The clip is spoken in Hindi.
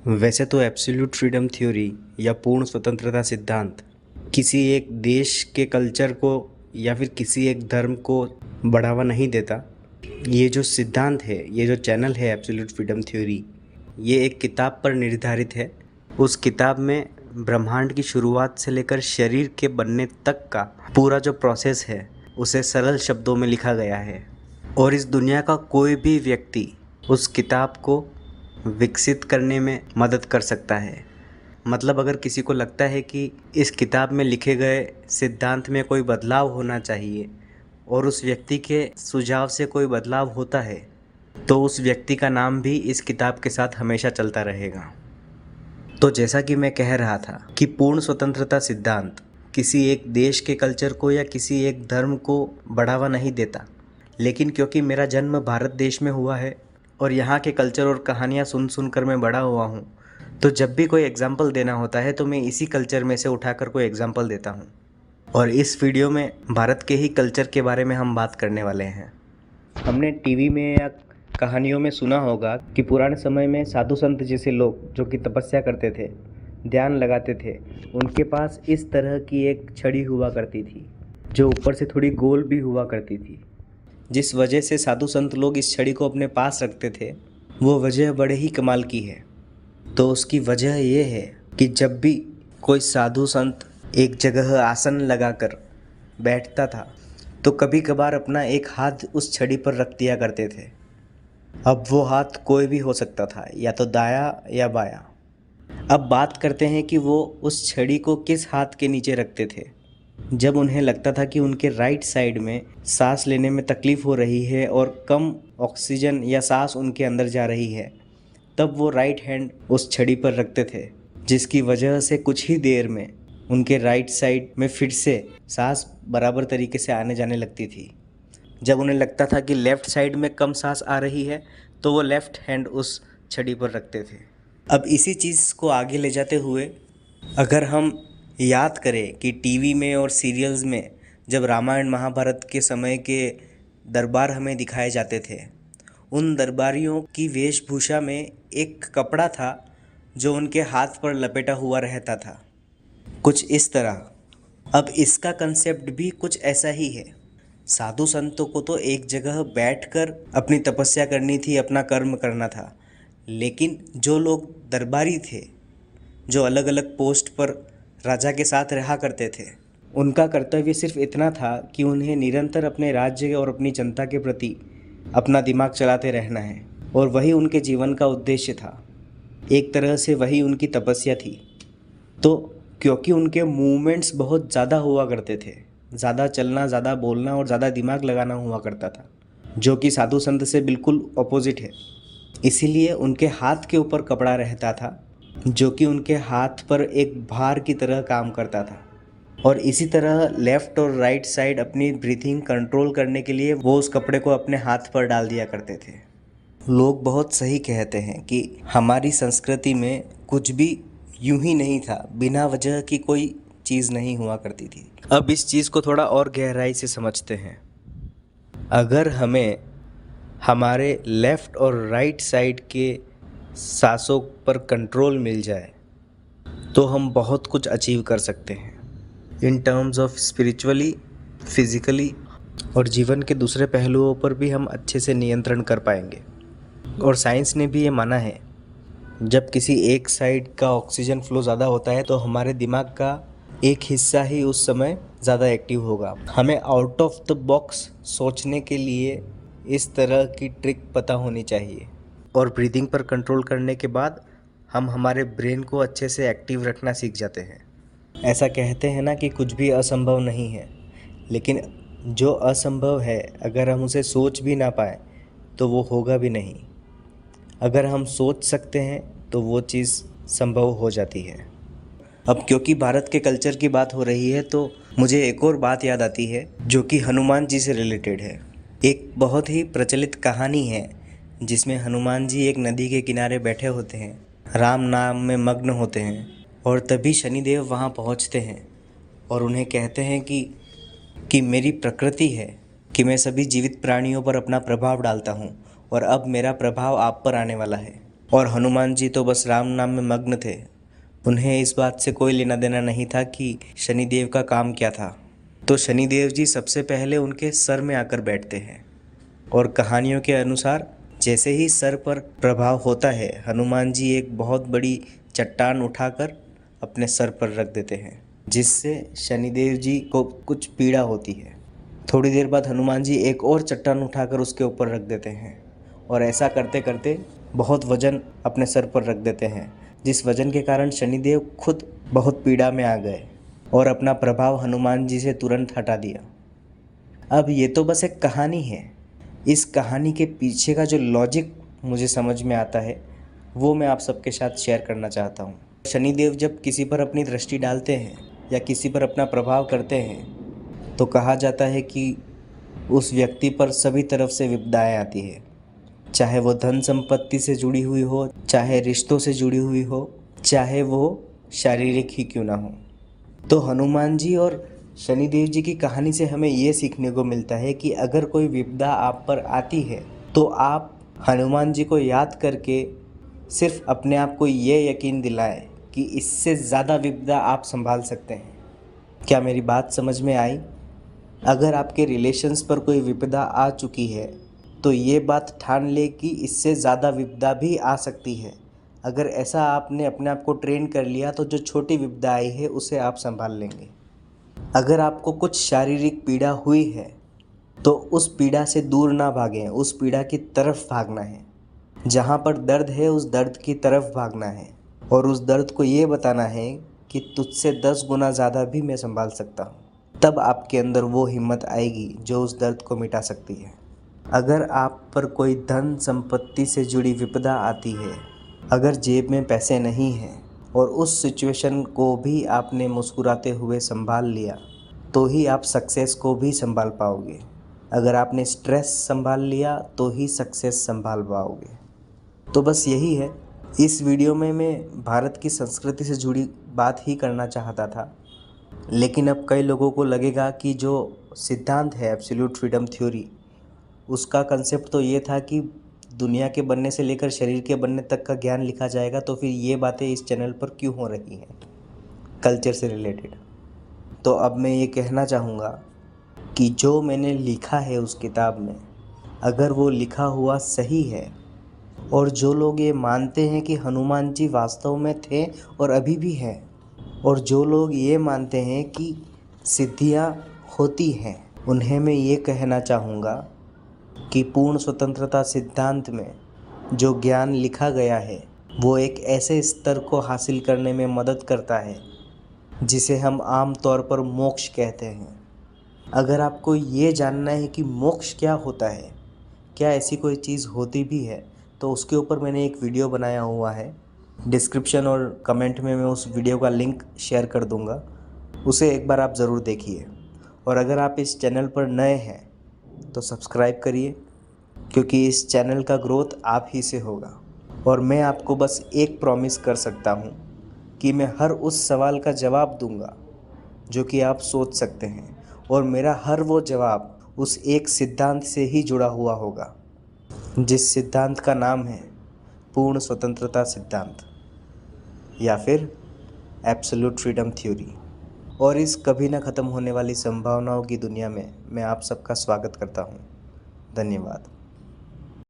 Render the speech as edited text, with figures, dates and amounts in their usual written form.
वैसे तो एब्सोल्यूट फ्रीडम थ्योरी या पूर्ण स्वतंत्रता सिद्धांत किसी एक देश के कल्चर को या फिर किसी एक धर्म को बढ़ावा नहीं देता। ये जो सिद्धांत है, ये जो चैनल है एब्सोल्यूट फ्रीडम थ्योरी, ये एक किताब पर निर्धारित है। उस किताब में ब्रह्मांड की शुरुआत से लेकर शरीर के बनने तक का पूरा जो प्रोसेस है उसे सरल शब्दों में लिखा गया है। और इस दुनिया का कोई भी व्यक्ति उस किताब को विकसित करने में मदद कर सकता है। मतलब अगर किसी को लगता है कि इस किताब में लिखे गए सिद्धांत में कोई बदलाव होना चाहिए और उस व्यक्ति के सुझाव से कोई बदलाव होता है, तो उस व्यक्ति का नाम भी इस किताब के साथ हमेशा चलता रहेगा। तो जैसा कि मैं कह रहा था कि पूर्ण स्वतंत्रता सिद्धांत किसी एक देश के कल्चर को या किसी एक धर्म को बढ़ावा नहीं देता, लेकिन क्योंकि मेरा जन्म भारत देश में हुआ है और यहाँ के कल्चर और कहानियाँ सुन सुन कर मैं बड़ा हुआ हूँ, तो जब भी कोई एग्ज़ाम्पल देना होता है तो मैं इसी कल्चर में से उठाकर कोई एग्ज़ाम्पल देता हूँ। और इस वीडियो में भारत के ही कल्चर के बारे में हम बात करने वाले हैं। हमने टीवी में या कहानियों में सुना होगा कि पुराने समय में साधु संत जैसे लोग जो कि तपस्या करते थे, ध्यान लगाते थे, उनके पास इस तरह की एक छड़ी हुआ करती थी जो ऊपर से थोड़ी गोल भी हुआ करती थी। जिस वजह से साधु संत लोग इस छड़ी को अपने पास रखते थे, वो वजह बड़े ही कमाल की है। तो उसकी वजह ये है कि जब भी कोई साधु संत एक जगह आसन लगाकर बैठता था तो कभी कभार अपना एक हाथ उस छड़ी पर रख दिया करते थे। अब वो हाथ कोई भी हो सकता था, या तो दायां या बायां। अब बात करते हैं कि वो उस छड़ी को किस हाथ के नीचे रखते थे। जब उन्हें लगता था कि उनके राइट साइड में सांस लेने में तकलीफ़ हो रही है और कम ऑक्सीजन या सांस उनके अंदर जा रही है, तब वो राइट हैंड उस छड़ी पर रखते थे, जिसकी वजह से कुछ ही देर में उनके राइट साइड में फिर से सांस बराबर तरीके से आने जाने लगती थी। जब उन्हें लगता था कि लेफ़्ट साइड में कम सांस आ रही है तो वो लेफ़्ट हैंड उस छड़ी पर रखते थे। अब इसी चीज़ को आगे ले जाते हुए अगर हम याद करें कि टीवी में और सीरियल्स में जब रामायण महाभारत के समय के दरबार हमें दिखाए जाते थे, उन दरबारियों की वेशभूषा में एक कपड़ा था जो उनके हाथ पर लपेटा हुआ रहता था, कुछ इस तरह। अब इसका कंसेप्ट भी कुछ ऐसा ही है। साधु संतों को तो एक जगह बैठकर अपनी तपस्या करनी थी, अपना कर्म करना था, लेकिन जो लोग दरबारी थे, जो अलग अलग पोस्ट पर राजा के साथ रहा करते थे, उनका कर्तव्य सिर्फ इतना था कि उन्हें निरंतर अपने राज्य और अपनी जनता के प्रति अपना दिमाग चलाते रहना है, और वही उनके जीवन का उद्देश्य था। एक तरह से वही उनकी तपस्या थी। तो क्योंकि उनके मूवमेंट्स बहुत ज़्यादा हुआ करते थे, ज़्यादा चलना, ज़्यादा बोलना और ज़्यादा दिमाग लगाना हुआ करता था, जो कि साधु संत से बिल्कुल अपोजिट है। इसीलिए उनके हाथ के ऊपर कपड़ा रहता था जो कि उनके हाथ पर एक भार की तरह काम करता था। और इसी तरह लेफ़्ट और राइट साइड अपनी ब्रीथिंग कंट्रोल करने के लिए वो उस कपड़े को अपने हाथ पर डाल दिया करते थे। लोग बहुत सही कहते हैं कि हमारी संस्कृति में कुछ भी यूं ही नहीं था, बिना वजह की कोई चीज़ नहीं हुआ करती थी। अब इस चीज़ को थोड़ा और गहराई से समझते हैं। अगर हमें हमारे लेफ़्ट और राइट साइड के सांसों पर कंट्रोल मिल जाए तो हम बहुत कुछ अचीव कर सकते हैं in terms of spiritually, physically, और जीवन के दूसरे पहलुओं पर भी हम अच्छे से नियंत्रण कर पाएंगे। और साइंस ने भी ये माना है, जब किसी एक साइड का ऑक्सीजन फ्लो ज़्यादा होता है तो हमारे दिमाग का एक हिस्सा ही उस समय ज़्यादा एक्टिव होगा। हमें आउट ऑफ द बॉक्स सोचने के लिए इस तरह की ट्रिक पता होनी चाहिए। और ब्रीदिंग पर कंट्रोल करने के बाद हम हमारे ब्रेन को अच्छे से एक्टिव रखना सीख जाते हैं। ऐसा कहते हैं ना कि कुछ भी असंभव नहीं है, लेकिन जो असंभव है अगर हम उसे सोच भी ना पाए तो वो होगा भी नहीं। अगर हम सोच सकते हैं तो वो चीज़ संभव हो जाती है। अब क्योंकि भारत के कल्चर की बात हो रही है तो मुझे एक और बात याद आती है जो कि हनुमान जी से रिलेटेड है। एक बहुत ही प्रचलित कहानी है जिसमें हनुमान जी एक नदी के किनारे बैठे होते हैं, राम नाम में मग्न होते हैं, और तभी शनिदेव वहाँ पहुँचते हैं और उन्हें कहते हैं कि मेरी प्रकृति है कि मैं सभी जीवित प्राणियों पर अपना प्रभाव डालता हूँ और अब मेरा प्रभाव आप पर आने वाला है। और हनुमान जी तो बस राम नाम में मग्न थे। उन्हें इस बात से कोई लेना देना नहीं था कि शनिदेव का काम क्या था। तो शनिदेव जी सबसे पहले उनके सर में आकर बैठते हैं और कहानियों के अनुसार जैसे ही सर पर प्रभाव होता है, हनुमान जी एक बहुत बड़ी चट्टान उठाकर अपने सर पर रख देते हैं, जिससे शनिदेव जी को कुछ पीड़ा होती है। थोड़ी देर बाद हनुमान जी एक और चट्टान उठाकर उसके ऊपर रख देते हैं और ऐसा करते करते बहुत वजन अपने सर पर रख देते हैं, जिस वजन के कारण शनिदेव खुद बहुत पीड़ा में आ गए और अपना प्रभाव हनुमान जी से तुरंत हटा दिया। अब ये तो बस एक कहानी है। इस कहानी के पीछे का जो लॉजिक मुझे समझ में आता है वो मैं आप सबके साथ शेयर करना चाहता हूँ। शनिदेव जब किसी पर अपनी दृष्टि डालते हैं या किसी पर अपना प्रभाव करते हैं तो कहा जाता है कि उस व्यक्ति पर सभी तरफ से विपदाएं आती है, चाहे वो धन संपत्ति से जुड़ी हुई हो, चाहे रिश्तों से जुड़ी हुई हो, चाहे वो शारीरिक ही क्यों ना हो। तो हनुमान जी और शनिदेव जी की कहानी से हमें ये सीखने को मिलता है कि अगर कोई विपदा आप पर आती है तो आप हनुमान जी को याद करके सिर्फ अपने आप को ये यकीन दिलाएं कि इससे ज़्यादा विपदा आप संभाल सकते हैं। क्या मेरी बात समझ में आई? अगर आपके रिलेशंस पर कोई विपदा आ चुकी है तो ये बात ठान ले कि इससे ज़्यादा विपदा भी आ सकती है। अगर ऐसा आपने अपने आप को ट्रेन कर लिया तो जो छोटी विपदा आई है उसे आप संभाल लेंगे। अगर आपको कुछ शारीरिक पीड़ा हुई है तो उस पीड़ा से दूर ना भागें, उस पीड़ा की तरफ भागना है। जहाँ पर दर्द है उस दर्द की तरफ भागना है और उस दर्द को ये बताना है कि तुझसे 10 गुना ज़्यादा भी मैं संभाल सकता हूँ। तब आपके अंदर वो हिम्मत आएगी जो उस दर्द को मिटा सकती है। अगर आप पर कोई धन संपत्ति से जुड़ी विपदा आती है, अगर जेब में पैसे नहीं हैं और उस सिचुएशन को भी आपने मुस्कुराते हुए संभाल लिया तो ही आप सक्सेस को भी संभाल पाओगे। अगर आपने स्ट्रेस संभाल लिया तो ही सक्सेस संभाल पाओगे। तो बस यही है। इस वीडियो में मैं भारत की संस्कृति से जुड़ी बात ही करना चाहता था, लेकिन अब कई लोगों को लगेगा कि जो सिद्धांत है एब्सोल्यूट फ्रीडम थ्योरी, उसका कंसेप्ट तो ये था कि दुनिया के बनने से लेकर शरीर के बनने तक का ज्ञान लिखा जाएगा, तो फिर ये बातें इस चैनल पर क्यों हो रही हैं कल्चर से रिलेटेड। तो अब मैं ये कहना चाहूँगा कि जो मैंने लिखा है उस किताब में, अगर वो लिखा हुआ सही है और जो लोग ये मानते हैं कि हनुमान जी वास्तव में थे और अभी भी हैं, और जो लोग ये मानते हैं कि सिद्धियाँ होती हैं, उन्हें मैं ये कहना चाहूँगा कि पूर्ण स्वतंत्रता सिद्धांत में जो ज्ञान लिखा गया है वो एक ऐसे स्तर को हासिल करने में मदद करता है जिसे हम आम तौर पर मोक्ष कहते हैं। अगर आपको ये जानना है कि मोक्ष क्या होता है, क्या ऐसी कोई चीज़ होती भी है, तो उसके ऊपर मैंने एक वीडियो बनाया हुआ है। डिस्क्रिप्शन और कमेंट में मैं उस वीडियो का लिंक शेयर कर दूंगा, उसे एक बार आप ज़रूर देखिए। और अगर आप इस चैनल पर नए हैं तो सब्सक्राइब करिए, क्योंकि इस चैनल का ग्रोथ आप ही से होगा। और मैं आपको बस एक प्रॉमिस कर सकता हूँ कि मैं हर उस सवाल का जवाब दूंगा जो कि आप सोच सकते हैं, और मेरा हर वो जवाब उस एक सिद्धांत से ही जुड़ा हुआ होगा, जिस सिद्धांत का नाम है पूर्ण स्वतंत्रता सिद्धांत या फिर एब्सोल्यूट फ्रीडम थ्योरी। और इस कभी ना ख़त्म होने वाली संभावनाओं की दुनिया में मैं आप सबका स्वागत करता हूँ। धन्यवाद।